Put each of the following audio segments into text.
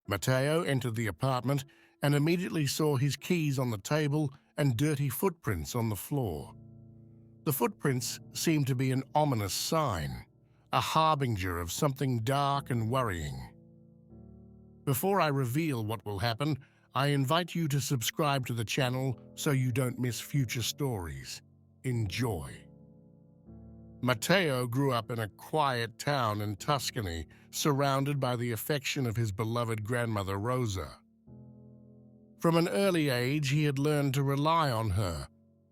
Matteo entered the apartment and immediately saw his keys on the table and dirty footprints on the floor. The footprints seemed to be an ominous sign, a harbinger of something dark and worrying. Before I reveal what will happen, I invite you to subscribe to the channel so you don't miss future stories. Enjoy. Matteo grew up in a quiet town in Tuscany, surrounded by the affection of his beloved grandmother Rosa. From an early age, he had learned to rely on her,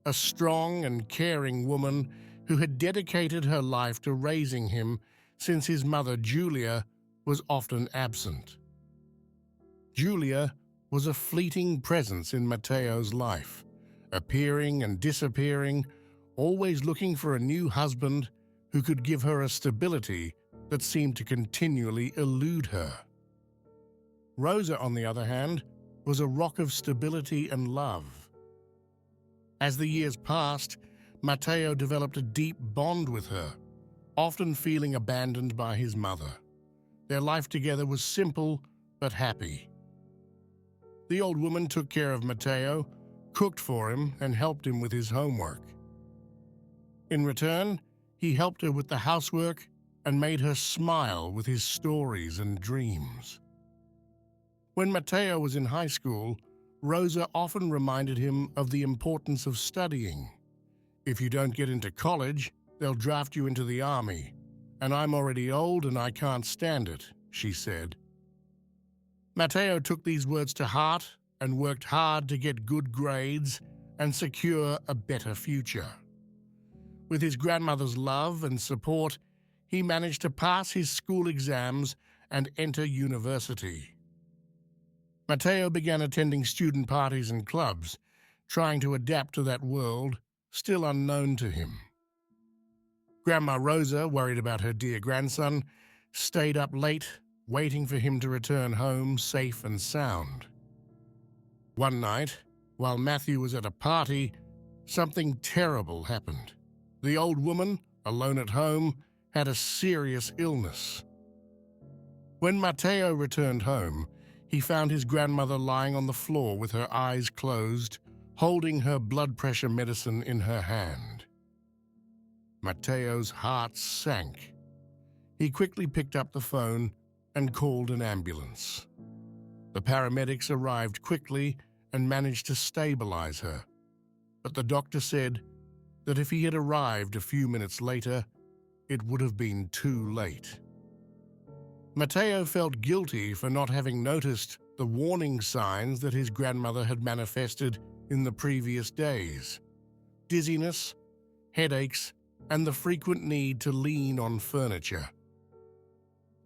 a strong and caring woman who had dedicated her life to raising him since his mother Giulia was often absent. Giulia was a fleeting presence in Matteo's life, appearing and disappearing, always looking for a new husband who could give her a stability that seemed to continually elude her. Rosa, on the other hand, was a rock of stability and love. As the years passed, Matteo developed a deep bond with her, often feeling abandoned by his mother. Their life together was simple but happy. The old woman took care of Matteo, cooked for him, and helped him with his homework. In return, he helped her with the housework and made her smile with his stories and dreams. When Matteo was in high school, Rosa often reminded him of the importance of studying. "If you don't get into college, they'll draft you into the army, and I'm already old and I can't stand it," she said. Matteo took these words to heart and worked hard to get good grades and secure a better future. With his grandmother's love and support, he managed to pass his school exams and enter university. Matteo began attending student parties and clubs, trying to adapt to that world still unknown to him. Grandma Rosa, worried about her dear grandson, stayed up late, waiting for him to return home safe and sound. One night, while Matthew was at a party, something terrible happened. The old woman, alone at home, had a serious illness. When Matteo returned home, he found his grandmother lying on the floor with her eyes closed, holding her blood pressure medicine in her hand. Matteo's heart sank. He quickly picked up the phone and called an ambulance. The paramedics arrived quickly and managed to stabilize her, but the doctor said that if he had arrived a few minutes later, it would have been too late. Matteo felt guilty for not having noticed the warning signs that his grandmother had manifested in the previous days: dizziness, headaches, and the frequent need to lean on furniture.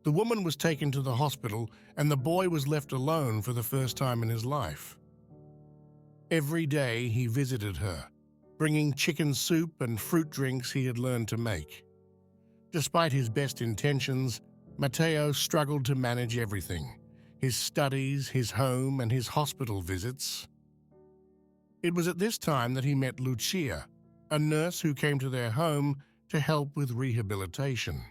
The woman was taken to the hospital, and the boy was left alone for the first time in his life. Every day he visited her, bringing chicken soup and fruit drinks he had learned to make. Despite his best intentions, Matteo struggled to manage everything: his studies, his home, and his hospital visits. It was at this time that he met Lucia, a nurse who came to their home to help with rehabilitation.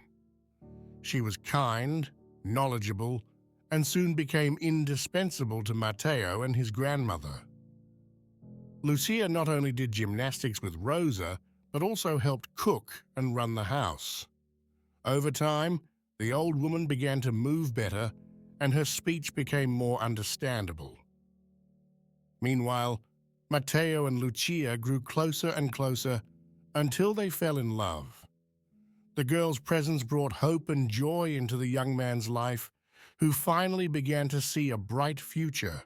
She was kind, knowledgeable, and soon became indispensable to Matteo and his grandmother. Lucia not only did gymnastics with Rosa, but also helped cook and run the house. Over time, the old woman began to move better, and her speech became more understandable. Meanwhile, Matteo and Lucia grew closer and closer until they fell in love. The girl's presence brought hope and joy into the young man's life, who finally began to see a bright future.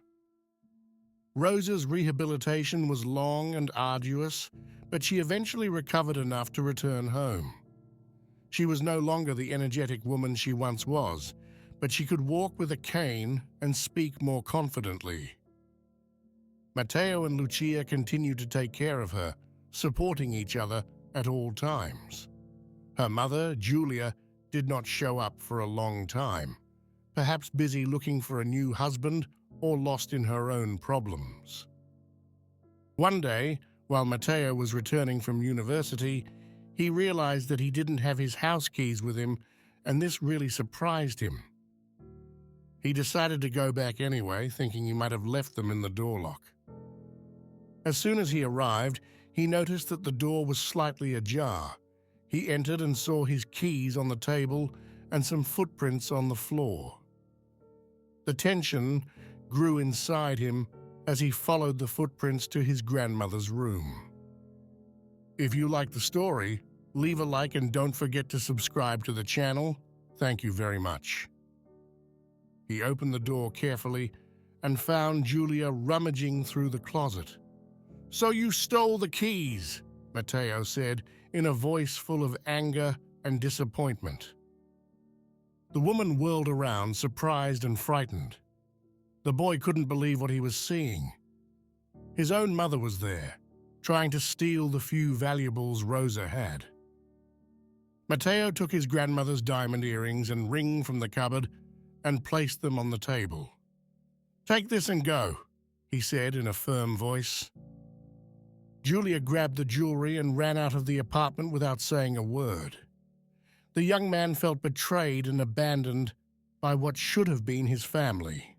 Rosa's rehabilitation was long and arduous, but she eventually recovered enough to return home. She was no longer the energetic woman she once was, but she could walk with a cane and speak more confidently. Matteo and Lucia continued to take care of her, supporting each other at all times. Her mother, Giulia, did not show up for a long time, perhaps busy looking for a new husband or lost in her own problems. One day, while Matteo was returning from university, he realized that he didn't have his house keys with him, and this really surprised him. He decided to go back anyway, thinking he might have left them in the door lock. As soon as he arrived, he noticed that the door was slightly ajar. He entered and saw his keys on the table and some footprints on the floor. The tension grew inside him as he followed the footprints to his grandmother's room. If you like the story, leave a like and don't forget to subscribe to the channel. Thank you very much. He opened the door carefully and found Julia rummaging through the closet. "So you stole the keys," Matteo said in a voice full of anger and disappointment. The woman whirled around, surprised and frightened. The boy couldn't believe what he was seeing. His own mother was there, trying to steal the few valuables Rosa had. Matteo took his grandmother's diamond earrings and ring from the cupboard and placed them on the table. "Take this and go," he said in a firm voice. Julia grabbed the jewelry and ran out of the apartment without saying a word. The young man felt betrayed and abandoned by what should have been his family.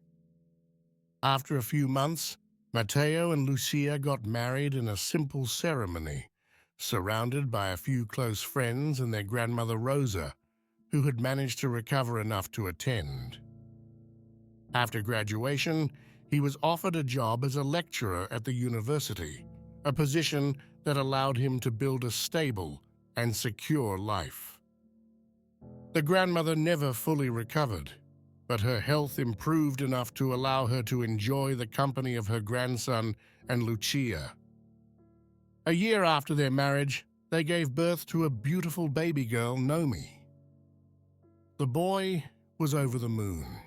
After a few months, Matteo and Lucia got married in a simple ceremony, surrounded by a few close friends and their grandmother Rosa, who had managed to recover enough to attend. After graduation, he was offered a job as a lecturer at the university, a position that allowed him to build a stable and secure life. The grandmother never fully recovered, but her health improved enough to allow her to enjoy the company of her grandson and Lucia. A year after their marriage, they gave birth to a beautiful baby girl, Nomi. The boy was over the moon.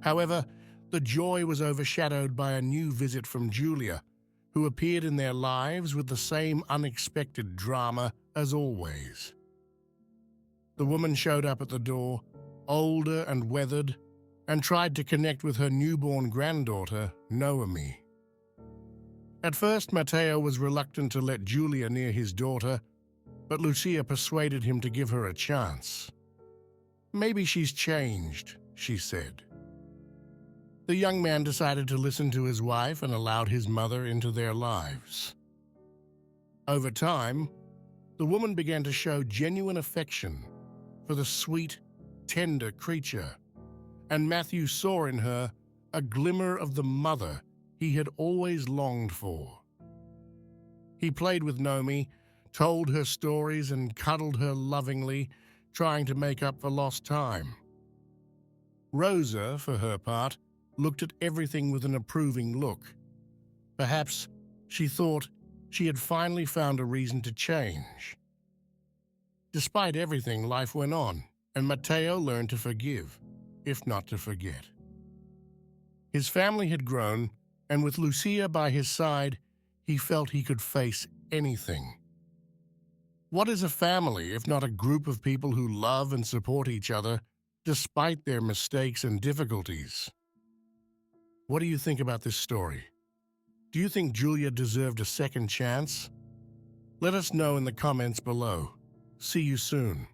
However, the joy was overshadowed by a new visit from Julia, who appeared in their lives with the same unexpected drama as always. The woman showed up at the door, older and weathered, and tried to connect with her newborn granddaughter, Noemi. At first, Matteo was reluctant to let Julia near his daughter, but Lucia persuaded him to give her a chance. "Maybe she's changed," she said. The young man decided to listen to his wife and allowed his mother into their lives. Over time, the woman began to show genuine affection for the sweet, tender creature, and Matthew saw in her a glimmer of the mother he had always longed for. He played with Nomi, told her stories, and cuddled her lovingly, trying to make up for lost time. Rosa, for her part, looked at everything with an approving look. Perhaps she thought she had finally found a reason to change. Despite everything, life went on, and Matteo learned to forgive, if not to forget. His family had grown, and with Lucia by his side, he felt he could face anything. What is a family if not a group of people who love and support each other despite their mistakes and difficulties? What do you think about this story? Do you think Julia deserved a second chance? Let us know in the comments below. See you soon.